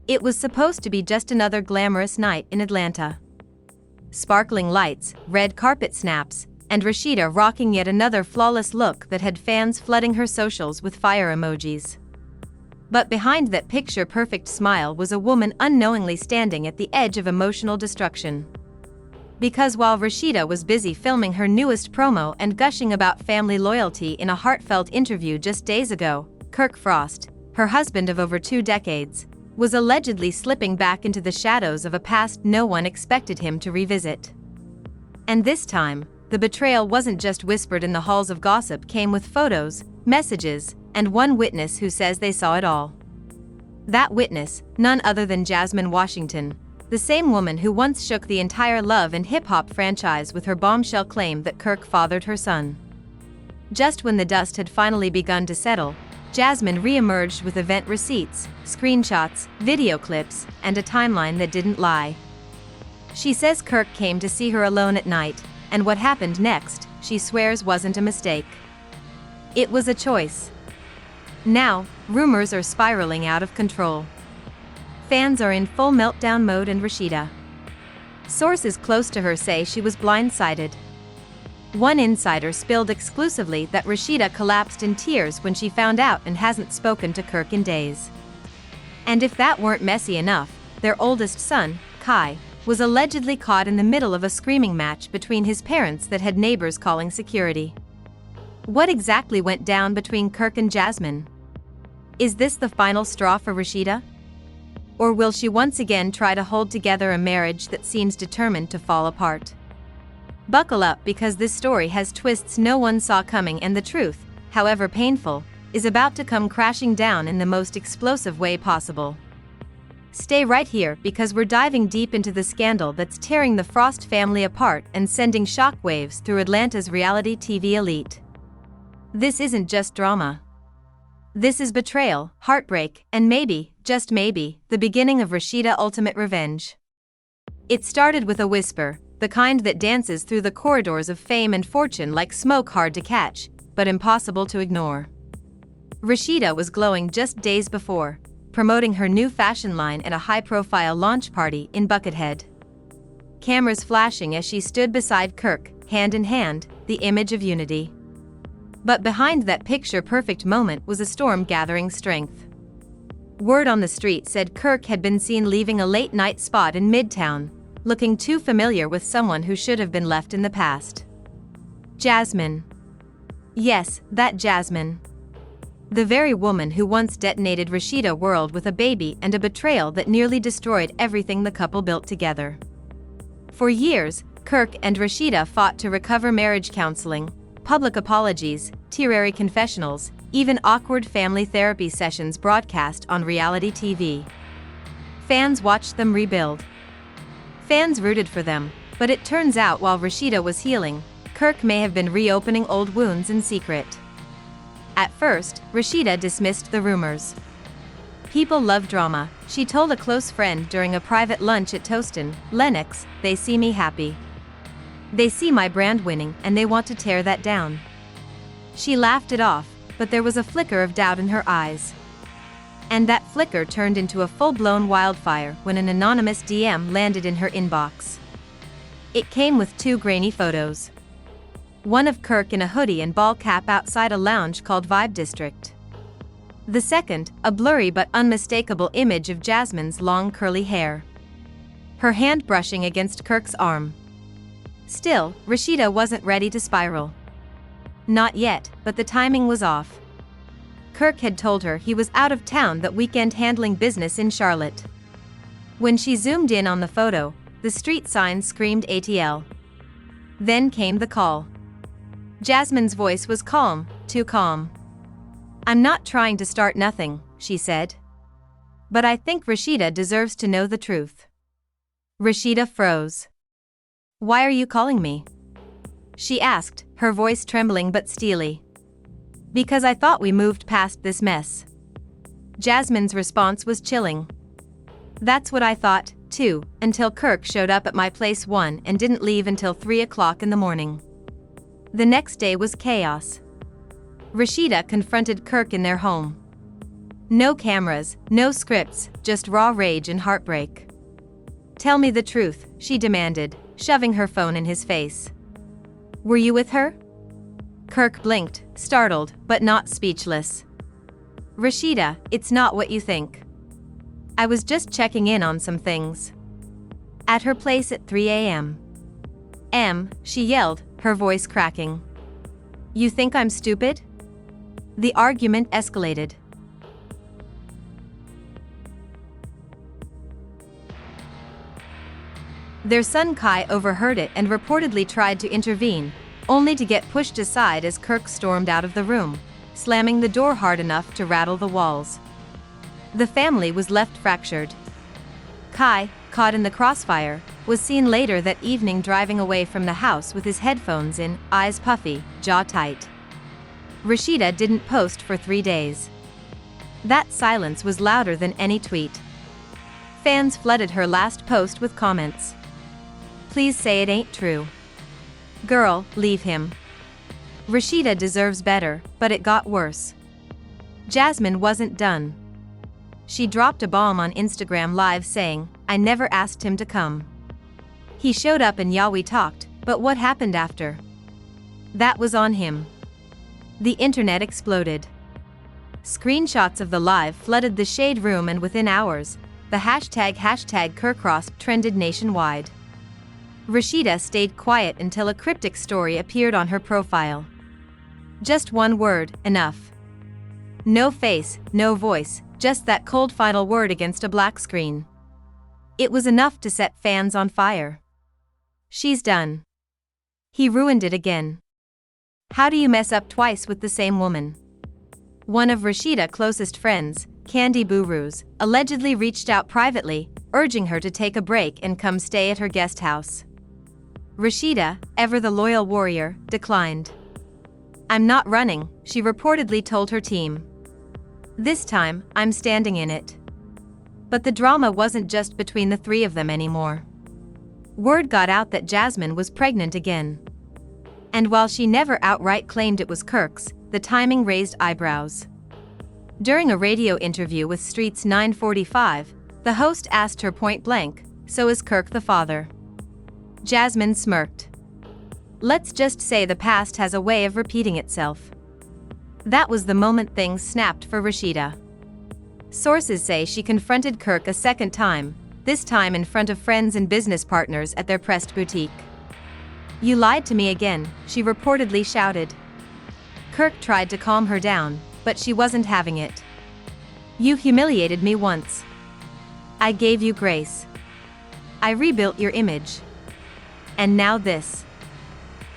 It was supposed to be just another glamorous night in Atlanta. Sparkling lights, red carpet snaps, and Rasheeda rocking yet another flawless look that had fans flooding her socials with fire emojis. But behind that picture-perfect smile was a woman unknowingly standing at the edge of emotional destruction. Because while Rasheeda was busy filming her newest promo and gushing about family loyalty in a heartfelt interview just days ago, Kirk Frost, her husband of over 2 decades, was allegedly slipping back into the shadows of a past no one expected him to revisit. And this time, the betrayal wasn't just whispered in the halls of gossip, came with photos, messages, and one witness who says they saw it all. That witness, none other than Jasmine Washington, the same woman who once shook the entire love and hip-hop franchise with her bombshell claim that Kirk fathered her son. Just when the dust had finally begun to settle, Jasmine re-emerged with event receipts, screenshots, video clips, and a timeline that didn't lie. She says Kirk came to see her alone at night, and what happened next, she swears wasn't a mistake. It was a choice. Now, rumors are spiraling out of control. Fans are in full meltdown mode, and Rasheeda. Sources close to her say she was blindsided. One insider spilled exclusively that Rasheeda collapsed in tears when she found out and hasn't spoken to Kirk in days. And if that weren't messy enough, their oldest son, Kai, was allegedly caught in the middle of a screaming match between his parents that had neighbors calling security. What exactly went down between Kirk and Jasmine? Is this the final straw for Rasheeda? Or will she once again try to hold together a marriage that seems determined to fall apart? Buckle up, because this story has twists no one saw coming, and the truth, however painful, is about to come crashing down in the most explosive way possible. Stay right here, because we're diving deep into the scandal that's tearing the Frost family apart and sending shockwaves through Atlanta's reality TV elite. This isn't just drama. This is betrayal, heartbreak, and maybe, just maybe, the beginning of Rasheeda ultimate revenge. It started with a whisper, the kind that dances through the corridors of fame and fortune like smoke, hard to catch, but impossible to ignore. Rasheeda was glowing just days before, promoting her new fashion line at a high-profile launch party in Buckethead. Cameras flashing as she stood beside Kirk, hand in hand, the image of unity. But behind that picture-perfect moment was a storm gathering strength. Word on the street said Kirk had been seen leaving a late-night spot in Midtown, looking too familiar with someone who should have been left in the past. Jasmine. Yes, that Jasmine. The very woman who once detonated Rasheeda world with a baby and a betrayal that nearly destroyed everything the couple built together. For years, Kirk and Rasheeda fought to recover marriage counseling, public apologies, tearful confessionals, even awkward family therapy sessions broadcast on reality TV. Fans watched them rebuild. Fans rooted for them, but it turns out while Rasheeda was healing, Kirk may have been reopening old wounds in secret. At first, Rasheeda dismissed the rumors. People love drama, she told a close friend during a private lunch at Tostin, Lennox, they see me happy. They see my brand winning and they want to tear that down. She laughed it off, but there was a flicker of doubt in her eyes. And that flicker turned into a full-blown wildfire when an anonymous DM landed in her inbox. It came with 2 grainy photos. One of Kirk in a hoodie and ball cap outside a lounge called Vibe District. The second, a blurry but unmistakable image of Jasmine's long curly hair. Her hand brushing against Kirk's arm. Still, Rasheeda wasn't ready to spiral. Not yet, but the timing was off. Kirk had told her he was out of town that weekend handling business in Charlotte. When she zoomed in on the photo, the street sign screamed ATL. Then came the call. Jasmine's voice was calm, too calm. I'm not trying to start nothing, she said. But I think Rasheeda deserves to know the truth. Rasheeda froze. Why are you calling me? She asked, her voice trembling but steely. Because I thought we moved past this mess. Jasmine's response was chilling. That's what I thought, too, until Kirk showed up at my place and didn't leave until 3 o'clock in the morning. The next day was chaos. Rasheeda confronted Kirk in their home. No cameras, no scripts, just raw rage and heartbreak. Tell me the truth, she demanded, shoving her phone in his face. Were you with her? Kirk blinked, startled, but not speechless. Rasheeda, it's not what you think. I was just checking in on some things. At her place at 3 a.m. She yelled, her voice cracking. You think I'm stupid? The argument escalated. Their son Kai overheard it and reportedly tried to intervene, only to get pushed aside as Kirk stormed out of the room, slamming the door hard enough to rattle the walls. The family was left fractured. Kai, caught in the crossfire, was seen later that evening driving away from the house with his headphones in, eyes puffy, jaw tight. Rasheeda didn't post for 3 days. That silence was louder than any tweet. Fans flooded her last post with comments. Please say it ain't true. Girl, leave him. Rasheeda deserves better, but it got worse. Jasmine wasn't done. She dropped a bomb on Instagram Live saying, I never asked him to come. He showed up and yeah, we talked, but what happened after? That was on him. The internet exploded. Screenshots of the live flooded the shade room, and within hours, the hashtag #KirkRoss trended nationwide. Rasheeda stayed quiet until a cryptic story appeared on her profile. Just one word, enough. No face, no voice, just that cold final word against a black screen. It was enough to set fans on fire. She's done. He ruined it again. How do you mess up twice with the same woman? One of Rasheeda's closest friends, Candy Buruz, allegedly reached out privately, urging her to take a break and come stay at her guest house. Rasheeda, ever the loyal warrior, declined. I'm not running, she reportedly told her team. This time, I'm standing in it. But the drama wasn't just between the three of them anymore. Word got out that Jasmine was pregnant again. And while she never outright claimed it was Kirk's, the timing raised eyebrows. During a radio interview with Streets 945, the host asked her point blank, so is Kirk the father? Jasmine smirked. Let's just say the past has a way of repeating itself. That was the moment things snapped for Rasheeda. Sources say she confronted Kirk a second time, this time in front of friends and business partners at their Pressed boutique. You lied to me again, she reportedly shouted. Kirk tried to calm her down, but she wasn't having it. You humiliated me once. I gave you grace. I rebuilt your image. And now this.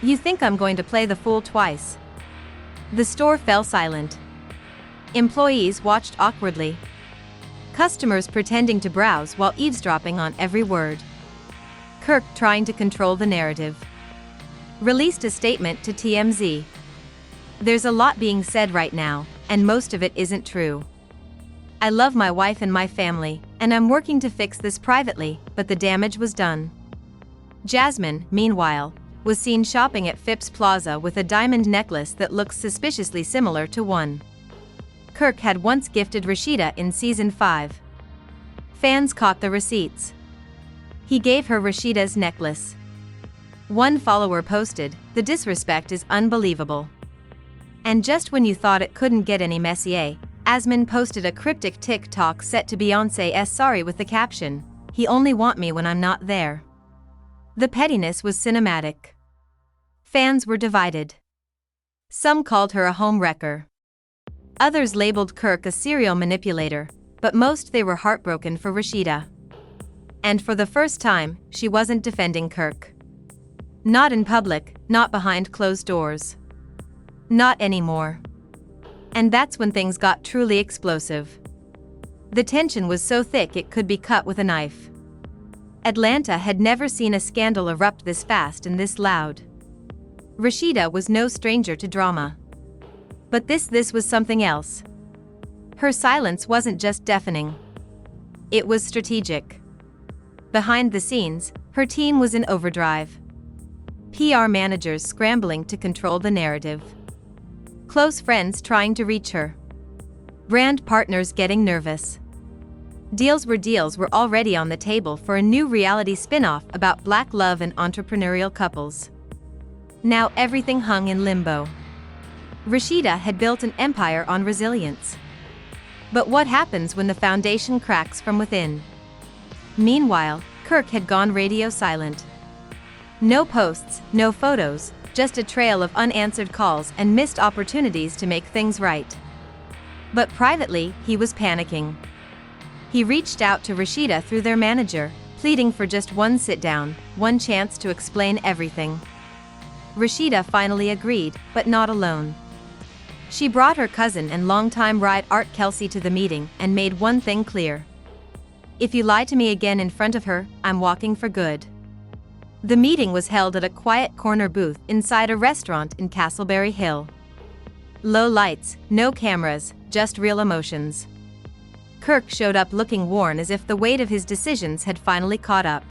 You think I'm going to play the fool twice? The store fell silent. Employees watched awkwardly. Customers pretending to browse while eavesdropping on every word. Kirk, trying to control the narrative, released a statement to TMZ. There's a lot being said right now, and most of it isn't true. I love my wife and my family, and I'm working to fix this privately, but the damage was done. Jasmine, meanwhile, was seen shopping at Phipps Plaza with a diamond necklace that looks suspiciously similar to one Kirk had once gifted Rasheeda in Season 5. Fans caught the receipts. He gave her Rasheeda's necklace. One follower posted, "The disrespect is unbelievable." And just when you thought it couldn't get any messier, Jasmine posted a cryptic TikTok set to Beyoncé's Sorry with the caption, "He only want me when I'm not there." The pettiness was cinematic. Fans were divided. Some called her a home wrecker. Others labeled Kirk a serial manipulator, but most they were heartbroken for Rasheeda. And for the first time, she wasn't defending Kirk. Not in public, not behind closed doors. Not anymore. And that's when things got truly explosive. The tension was so thick it could be cut with a knife. Atlanta had never seen a scandal erupt this fast and this loud. Rasheeda was no stranger to drama. But this was something else. Her silence wasn't just deafening. It was strategic. Behind the scenes, her team was in overdrive. PR managers scrambling to control the narrative. Close friends trying to reach her. Brand partners getting nervous. Deals were already on the table for a new reality spin-off about black love and entrepreneurial couples. Now everything hung in limbo. Rasheeda had built an empire on resilience. But what happens when the foundation cracks from within? Meanwhile, Kirk had gone radio silent. No posts, no photos, just a trail of unanswered calls and missed opportunities to make things right. But privately, he was panicking. He reached out to Rasheeda through their manager, pleading for just one sit-down, one chance to explain everything. Rasheeda finally agreed, but not alone. She brought her cousin and longtime ride Art Kelsey to the meeting and made one thing clear. If you lie to me again in front of her, I'm walking for good. The meeting was held at a quiet corner booth inside a restaurant in Castleberry Hill. Low lights, no cameras, just real emotions. Kirk showed up looking worn as if the weight of his decisions had finally caught up.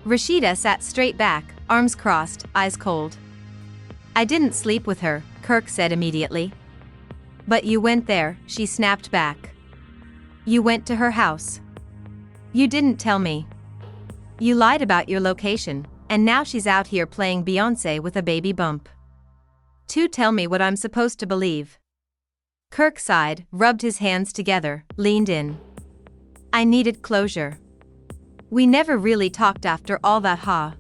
Rasheeda sat straight back, arms crossed, eyes cold. I didn't sleep with her, Kirk said immediately. But you went there, she snapped back. You went to her house. You didn't tell me. You lied about your location, and now she's out here playing Beyoncé with a baby bump. Tell me what I'm supposed to believe. Kirk sighed, rubbed his hands together, leaned in. I needed closure. We never really talked after all that, huh?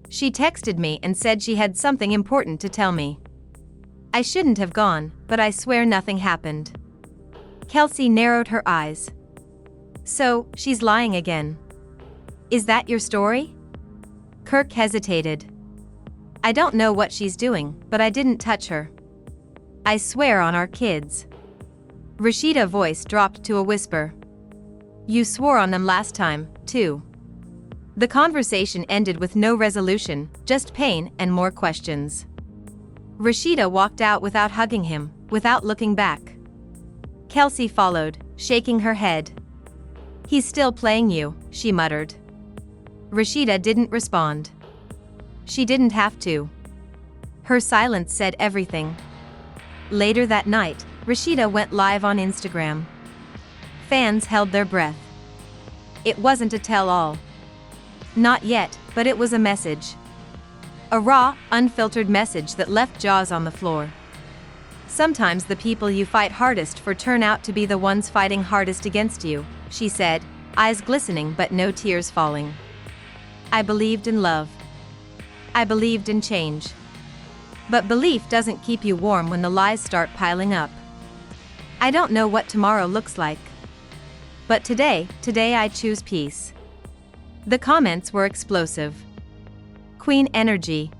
She texted me and said she had something important to tell me. I shouldn't have gone, but I swear nothing happened. Kelsey narrowed her eyes. So, she's lying again. Is that your story? Kirk hesitated. I don't know what she's doing, but I didn't touch her. I swear on our kids. Rasheeda's voice dropped to a whisper. You swore on them last time, too. The conversation ended with no resolution, just pain and more questions. Rasheeda walked out without hugging him, without looking back. Kelsey followed, shaking her head. He's still playing you, she muttered. Rasheeda didn't respond. She didn't have to. Her silence said everything. Later that night, Rasheeda went live on Instagram. Fans held their breath. It wasn't a tell-all. Not yet, but it was a message. A raw, unfiltered message that left jaws on the floor. Sometimes the people you fight hardest for turn out to be the ones fighting hardest against you, she said, eyes glistening but no tears falling. I believed in love. I believed in change. But belief doesn't keep you warm when the lies start piling up. I don't know what tomorrow looks like. But today I choose peace. The comments were explosive. Queen energy.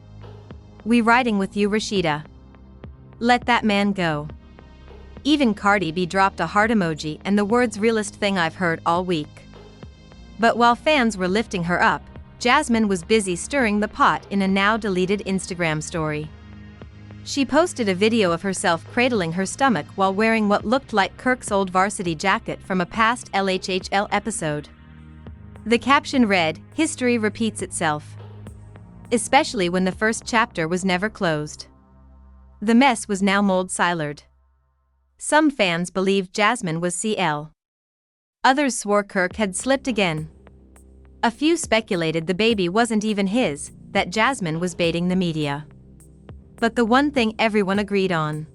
We riding with you, Rasheeda. Let that man go. Even Cardi B dropped a heart emoji and the words realest thing I've heard all week. But while fans were lifting her up, Jasmine was busy stirring the pot in a now-deleted Instagram story. She posted a video of herself cradling her stomach while wearing what looked like Kirk's old varsity jacket from a past LHHL episode. The caption read, "History repeats itself." Especially when the first chapter was never closed. The mess was now mold-silered. Some fans believed Jasmine was CL. Others swore Kirk had slipped again. A few speculated the baby wasn't even his, that Jasmine was baiting the media. But the one thing everyone agreed on.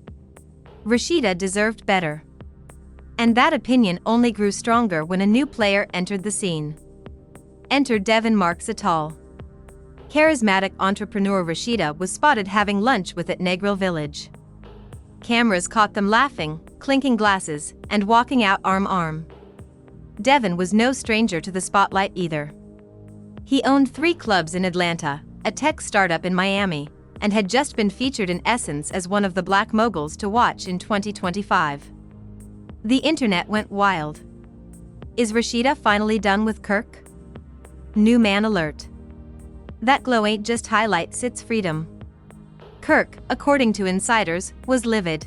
Rasheeda deserved better. And that opinion only grew stronger when a new player entered the scene. Enter Devin Marks et al. Charismatic entrepreneur Rasheeda was spotted having lunch with at Negril Village. Cameras caught them laughing, clinking glasses, and walking out arm-arm. Devin was no stranger to the spotlight either. He owned 3 clubs in Atlanta, a tech startup in Miami, and had just been featured in Essence as one of the black moguls to watch in 2025. The internet went wild. Is Rasheeda finally done with Kirk? New man alert. That glow ain't just highlights, it's freedom. Kirk, according to insiders, was livid.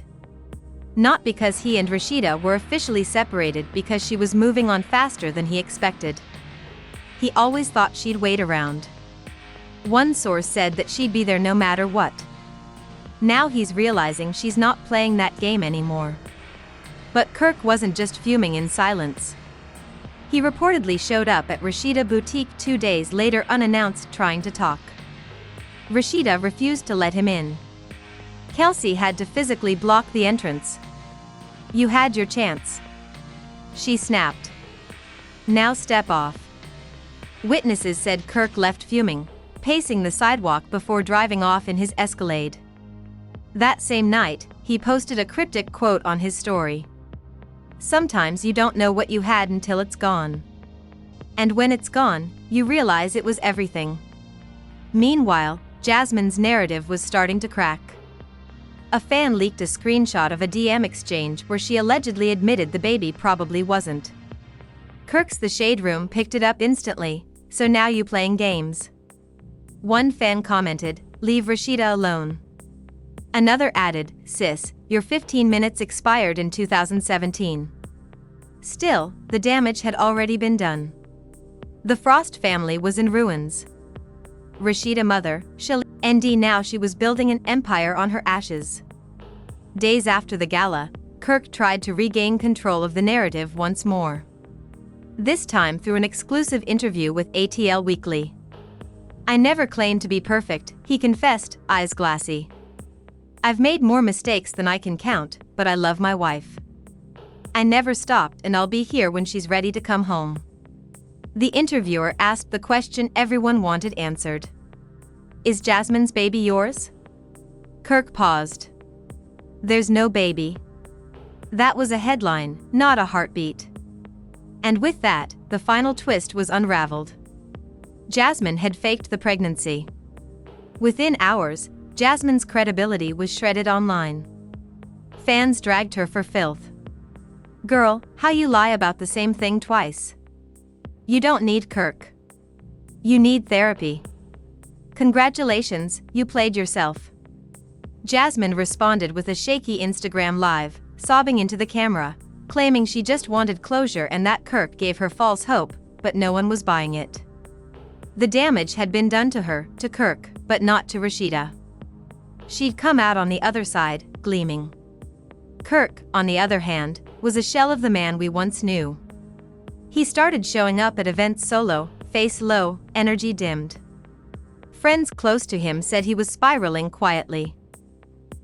Not because he and Rasheeda were officially separated, because she was moving on faster than he expected. He always thought she'd wait around. One source said that she'd be there no matter what. Now he's realizing she's not playing that game anymore. But Kirk wasn't just fuming in silence. He reportedly showed up at Rasheeda boutique 2 days later unannounced trying to talk. Rasheeda refused to let him in. Kelsey had to physically block the entrance. "You had your chance," she snapped. "Now step off." Witnesses said Kirk left fuming, pacing the sidewalk before driving off in his Escalade. That same night, he posted a cryptic quote on his story. "Sometimes you don't know what you had until it's gone. And when it's gone, you realize it was everything." Meanwhile, Jasmine's narrative was starting to crack. A fan leaked a screenshot of a DM exchange where she allegedly admitted the baby probably wasn't. Kirk's The Shade Room picked it up instantly, "So now you playing games." One fan commented, "Leave Rasheeda alone." Another added, "Sis, your 15 minutes expired in 2017. Still, the damage had already been done. The Frost family was in ruins. Rasheeda mother, ND now she was building an empire on her ashes. Days after the gala, Kirk tried to regain control of the narrative once more. This time through an exclusive interview with ATL Weekly. "I never claimed to be perfect," he confessed, eyes glassy. "I've made more mistakes than I can count, but I love my wife. I never stopped and I'll be here when she's ready to come home." The interviewer asked the question everyone wanted answered. "Is Jasmine's baby yours?" Kirk paused. "There's no baby." That was a headline, not a heartbeat. And with that, the final twist was unraveled. Jasmine had faked the pregnancy. Within hours, Jasmine's credibility was shredded online. Fans dragged her for filth. "Girl, how you lie about the same thing twice? You don't need Kirk. You need therapy. Congratulations, you played yourself." Jasmine responded with a shaky Instagram live, sobbing into the camera, claiming she just wanted closure and that Kirk gave her false hope, but no one was buying it. The damage had been done to her, to Kirk, but not to Rasheeda. She'd come out on the other side, gleaming. Kirk, on the other hand, was a shell of the man we once knew. He started showing up at events solo, face low, energy dimmed. Friends close to him said he was spiraling quietly.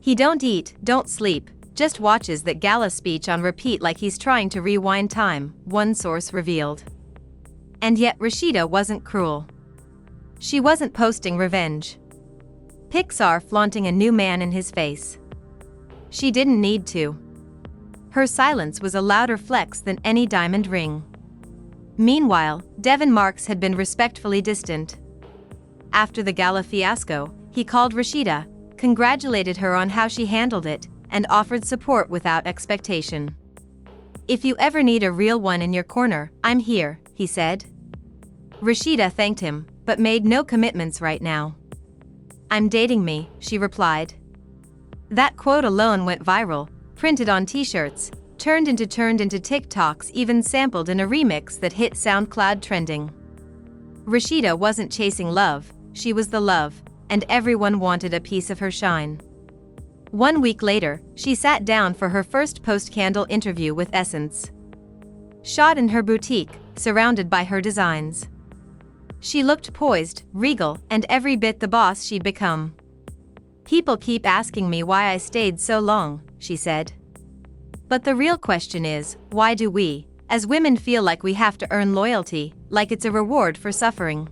He don't eat, don't sleep, just watches that gala speech on repeat like he's trying to rewind time, one source revealed. And yet Rasheeda wasn't cruel. She wasn't posting revenge. Pixar flaunting a new man in his face. She didn't need to. Her silence was a louder flex than any diamond ring. Meanwhile, Devin Marks had been respectfully distant. After the gala fiasco, he called Rasheeda, congratulated her on how she handled it, and offered support without expectation. "If you ever need a real one in your corner, I'm here," he said. Rasheeda thanked him, but made no commitments right now. "I'm dating me," she replied. That quote alone went viral, printed on t-shirts, turned into TikToks, even sampled in a remix that hit SoundCloud trending. Rasheeda wasn't chasing love, she was the love, and everyone wanted a piece of her shine. 1 week later, she sat down for her first post-candle interview with Essence. Shot in her boutique, surrounded by her designs. She looked poised, regal, and every bit the boss she'd become. "People keep asking me why I stayed so long," she said. "But the real question is, why do we, as women, feel like we have to earn loyalty, like it's a reward for suffering?"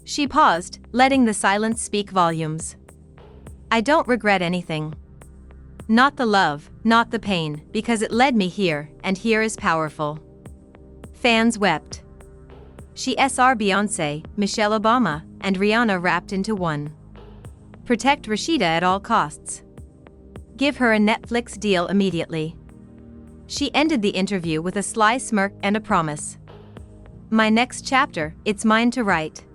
She paused, letting the silence speak volumes. "I don't regret anything. Not the love, not the pain, because it led me here, and here is powerful." Fans wept. She SR Beyoncé, Michelle Obama, and Rihanna wrapped into one. Protect Rasheeda at all costs. Give her a Netflix deal immediately. She ended the interview with a sly smirk and a promise. "My next chapter, it's mine to write."